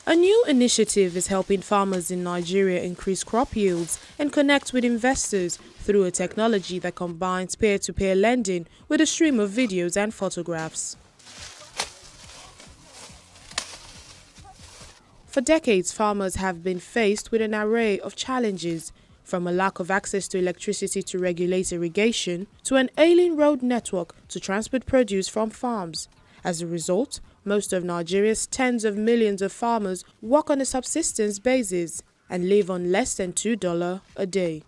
A new initiative is helping farmers in Nigeria increase crop yields and connect with investors through a technology that combines peer-to-peer lending with a stream of videos and photographs. For decades, farmers have been faced with an array of challenges, from a lack of access to electricity to regulate irrigation, to an ailing road network to transport produce from farms. As a result, most of Nigeria's tens of millions of farmers work on a subsistence basis and live on less than $2 a day.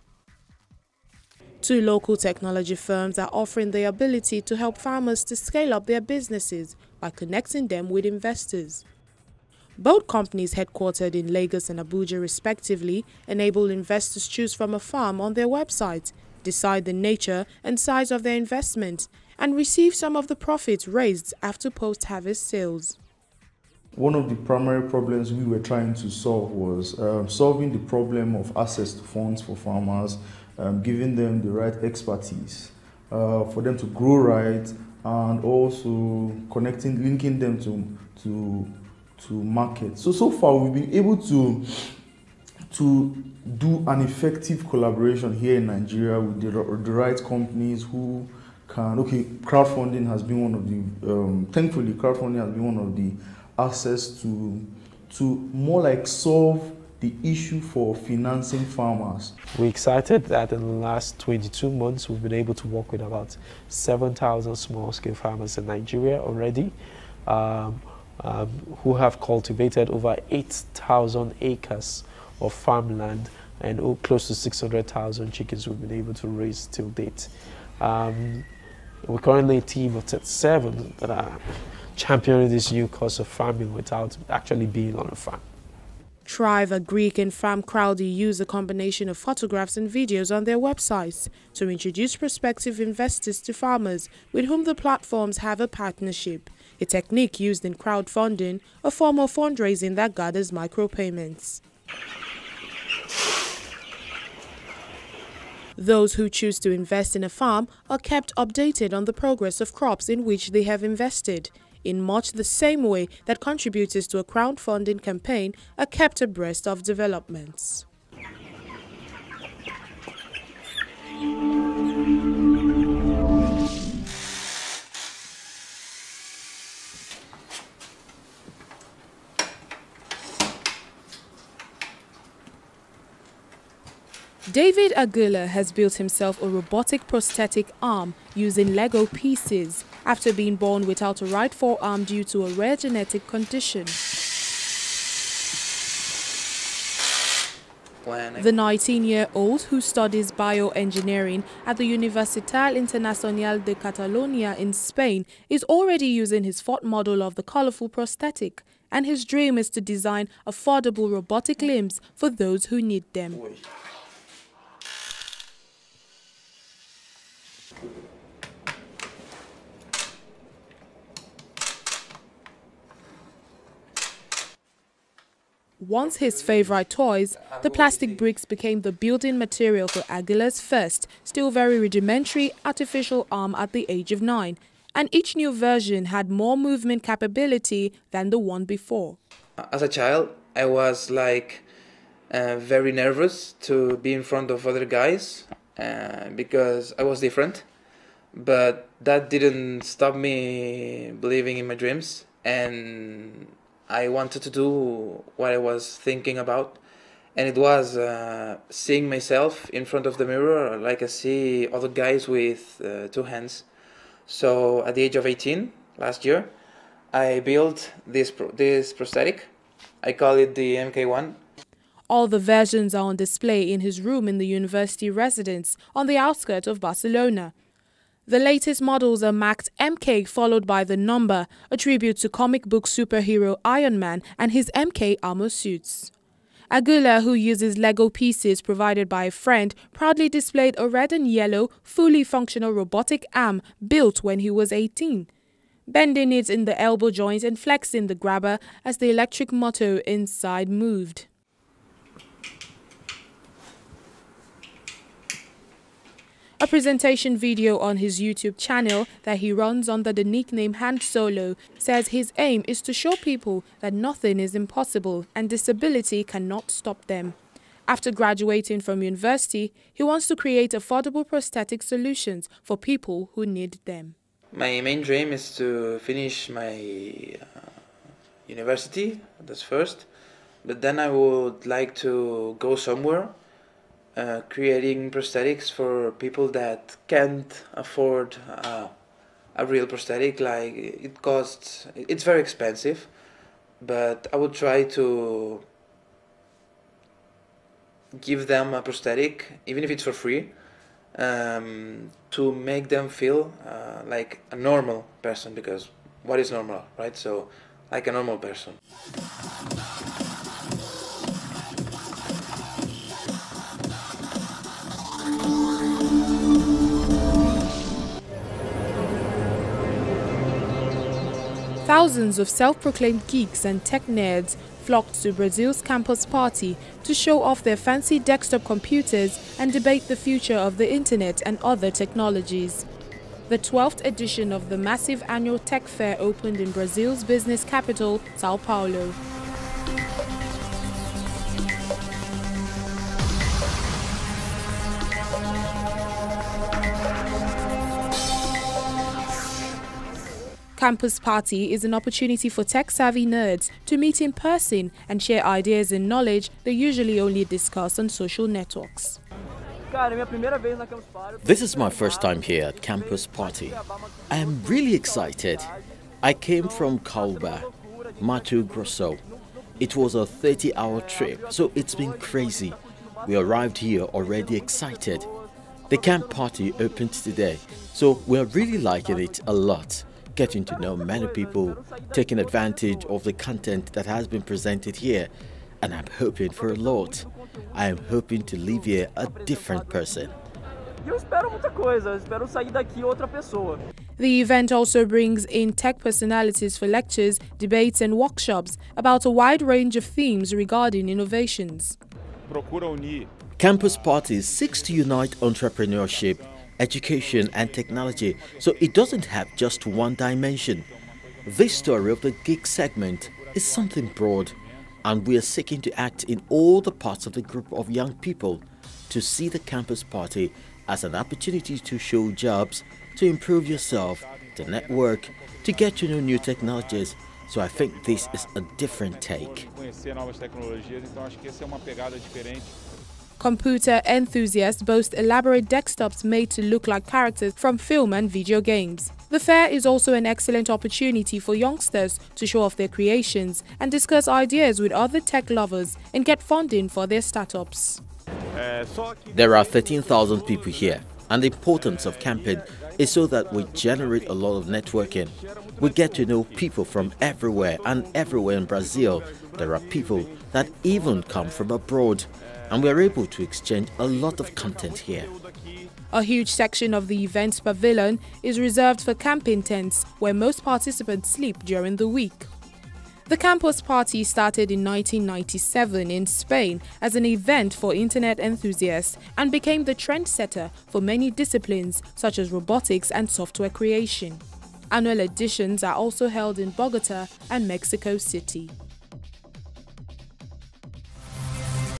Two local technology firms are offering the ability to help farmers to scale up their businesses by connecting them with investors. Both companies, headquartered in Lagos and Abuja respectively, enable investors choose from a farm on their website, decide the nature and size of their investment, and receive some of the profits raised after post-harvest sales. One of the primary problems we were trying to solve was solving the problem of access to funds for farmers, giving them the right expertise for them to grow right, and also linking them to market. So far we've been able to do an effective collaboration here in Nigeria with the right companies who can. Crowdfunding has been one of the. Thankfully, crowdfunding has been one of the access to more like solve the issue for financing farmers. We're excited that in the last 22 months we've been able to work with about 7,000 small-scale farmers in Nigeria already. Who have cultivated over 8,000 acres of farmland and close to 600,000 chickens we've been able to raise till date. We're currently a team of 7 that are championing this new course of farming without actually being on a farm. Thrive Agric and Farm Crowdy use a combination of photographs and videos on their websites to introduce prospective investors to farmers with whom the platforms have a partnership, a technique used in crowdfunding, a form of fundraising that gathers micropayments. Those who choose to invest in a farm are kept updated on the progress of crops in which they have invested, in much the same way that contributors to a crowdfunding campaign are kept abreast of developments. David Aguilar has built himself a robotic prosthetic arm using Lego pieces after being born without a right forearm due to a rare genetic condition. The 19-year-old, who studies bioengineering at the Universitat Internacional de Catalonia in Spain, is already using his fourth model of the colorful prosthetic, and his dream is to design affordable robotic limbs for those who need them. Once his favorite toys, the plastic bricks became the building material for Aguilar's first, still very rudimentary, artificial arm at the age of 9, and each new version had more movement capability than the one before. As a child, I was very nervous to be in front of other guys because I was different, but that didn't stop me believing in my dreams, and I wanted to do what I was thinking about, and it was seeing myself in front of the mirror like I see other guys with 2 hands. So at the age of 18, last year, I built this prosthetic. I call it the MK1. All the versions are on display in his room in the university residence on the outskirts of Barcelona. The latest models are marked MK followed by the number, a tribute to comic book superhero Iron Man and his MK armor suits. Aguilar, who uses Lego pieces provided by a friend, proudly displayed a red and yellow, fully functional robotic arm built when he was 18, bending it in the elbow joint and flexing the grabber as the electric motor inside moved. A presentation video on his YouTube channel that he runs under the nickname Hand Solo says his aim is to show people that nothing is impossible and disability cannot stop them. After graduating from university, he wants to create affordable prosthetic solutions for people who need them. My main dream is to finish my university, that's first, but then I would like to go somewhere creating prosthetics for people that can't afford a real prosthetic. Like it's very expensive, but I would try to give them a prosthetic, even if it's for free, to make them feel like a normal person, because what is normal, right? So like a normal person. Thousands of self-proclaimed geeks and tech nerds flocked to Brazil's campus party to show off their fancy desktop computers and debate the future of the internet and other technologies. The 12th edition of the massive annual tech fair opened in Brazil's business capital, São Paulo. Campus Party is an opportunity for tech-savvy nerds to meet in person and share ideas and knowledge they usually only discuss on social networks. This is my first time here at Campus Party. I am really excited. I came from Cauba, Mato Grosso. It was a 30-hour trip, so it's been crazy. We arrived here already excited. The camp party opened today, so we're really liking it a lot. Getting to know many people, taking advantage of the content that has been presented here, and I'm hoping for a lot. I am hoping to leave here a different person. The event also brings in tech personalities for lectures, debates and workshops about a wide range of themes regarding innovations. Campus Party seeks to unite entrepreneurship, education and technology, so it doesn't have just one dimension. This story of the geek segment is something broad, and we are seeking to act in all the parts of the group of young people to see the Campus Party as an opportunity to show jobs, to improve yourself, to network, to get to know new technologies. So I think this is a different take. Computer enthusiasts boast elaborate desktops made to look like characters from film and video games. The fair is also an excellent opportunity for youngsters to show off their creations and discuss ideas with other tech lovers and get funding for their startups. There are 13,000 people here, and the importance of camping is so that we generate a lot of networking. We get to know people from everywhere, and everywhere in Brazil there are people that even come from abroad. And we are able to exchange a lot of content here. A huge section of the event pavilion is reserved for camping tents, where most participants sleep during the week. The Campus Party started in 1997 in Spain as an event for internet enthusiasts and became the trendsetter for many disciplines such as robotics and software creation. Annual editions are also held in Bogota and Mexico City.